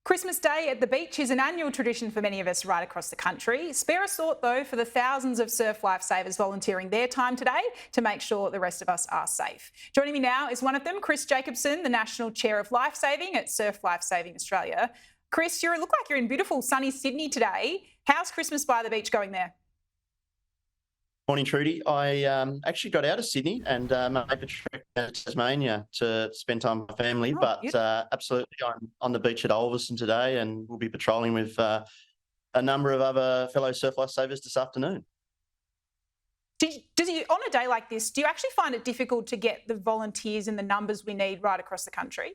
Christmas Day at the beach is an annual tradition for many of us right across the country. Spare a thought though for the thousands of surf lifesavers volunteering their time today to make sure the rest of us are safe. Joining me now is one of them, Jacobson, the National Chair of Lifesaving at Surf Lifesaving Australia. Chris, you look like you're in beautiful sunny Sydney today. How's Christmas by the beach going there? Morning, Trudy. I actually got out of Sydney and made the trek to Tasmania to spend time with my family. Oh, But beautiful. absolutely, I'm on the beach at Ulverstone today, and we'll be patrolling with a number of other fellow surf lifesavers this afternoon. Does you, on a day like this, do you actually find it difficult to get the volunteers and the numbers we need right across the country?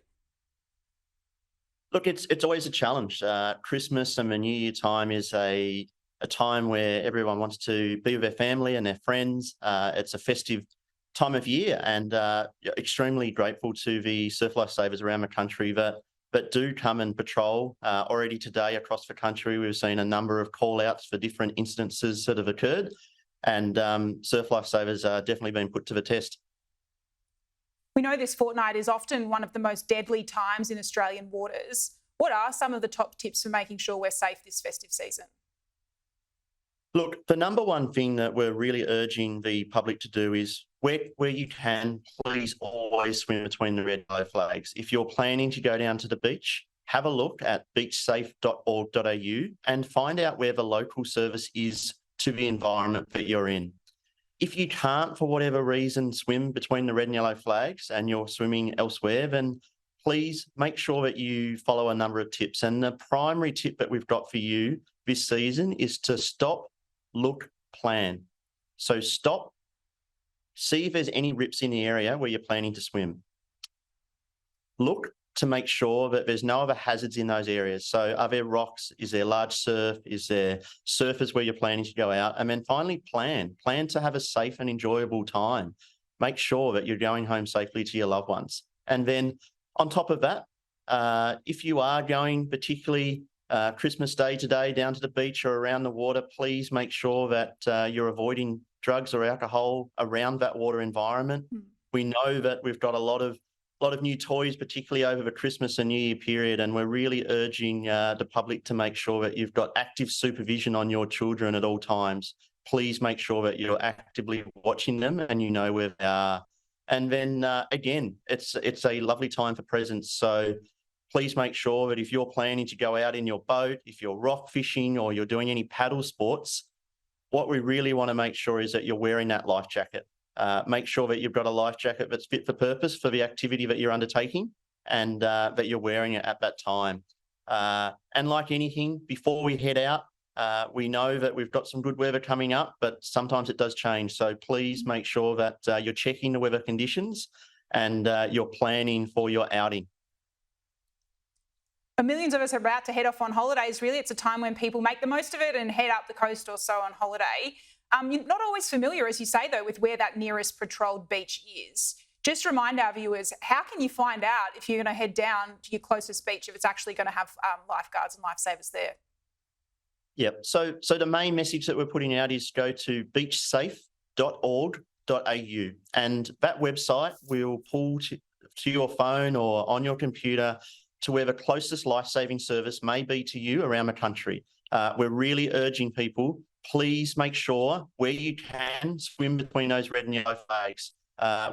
Look, it's always a challenge. Christmas and the New Year time is a time where everyone wants to be with their family and their friends. It's a festive time of year, and extremely grateful to the surf lifesavers around the country that do come and patrol. Already today across the country, we've seen a number of call-outs for different incidences that have occurred, and surf lifesavers are definitely being put to the test. We know this fortnight is often one of the most deadly times in Australian waters. What are some of the top tips for making sure we're safe this festive season? Look, the number one thing that we're really urging the public to do is where you can, please always swim between the red and yellow flags. If you're planning to go down to the beach, have a look at beachsafe.org.au and find out where the local service is to the environment that you're in. If you can't, for whatever reason, swim between the red and yellow flags and you're swimming elsewhere, then please make sure that you follow a number of tips. And the primary tip that we've got for you this season is to stop, look, plan. So stop, see if there's any rips in the area where you're planning to swim. Look to make sure that there's no other hazards in those areas. So are there rocks? Is there large surf? Is there surfers where you're planning to go out? And then finally, plan to have a safe and enjoyable time. Make sure that you're going home safely to your loved ones. And then on top of that, if you are going particularly Christmas Day today down to the beach or around the water, please make sure that you're avoiding drugs or alcohol around that water environment. We know that we've got a lot of new toys, particularly over the Christmas and New Year period, and we're really urging the public to make sure that you've got active supervision on your children at all times. Please make sure that you're actively watching them and you know where they are. And then again, it's a lovely time for presents. So please make sure that if you're planning to go out in your boat, if you're rock fishing or you're doing any paddle sports, what we really want to make sure is that you're wearing that life jacket. Make sure that you've got a life jacket that's fit for purpose for the activity that you're undertaking, and that you're wearing it at that time. And like anything, before we head out, we know that we've got some good weather coming up, but sometimes it does change. So please make sure that you're checking the weather conditions and you're planning for your outing. Millions of us are about to head off on holidays. Really, it's a time when people make the most of it and head up the coast or so on holiday. You're not always familiar, as you say, though, with where that nearest patrolled beach is. Just remind our viewers, how can you find out if you're going to head down to your closest beach, if it's actually going to have lifeguards and lifesavers there? Yep. So the main message that we're putting out is go to beachsafe.org.au, and that website will pull to your phone or on your computer to where the closest life-saving service may be to you around the country. We're really urging people, please make sure where you can swim between those red and yellow flags.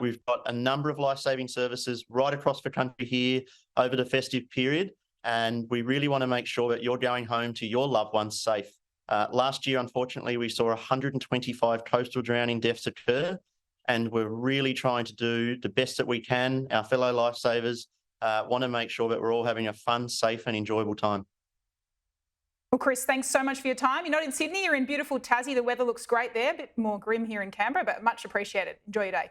We've got a number of life-saving services right across the country here over the festive period, and we really want to make sure that you're going home to your loved ones safe. Last year, unfortunately, we saw 125 coastal drowning deaths occur, and we're really trying to do the best that we can. Our fellow lifesavers want to make sure that we're all having a fun, safe and enjoyable time. Well, Chris, thanks so much for your time. You're not in Sydney, you're in beautiful Tassie. The weather looks great there, a bit more grim here in Canberra, but much appreciated. Enjoy your day.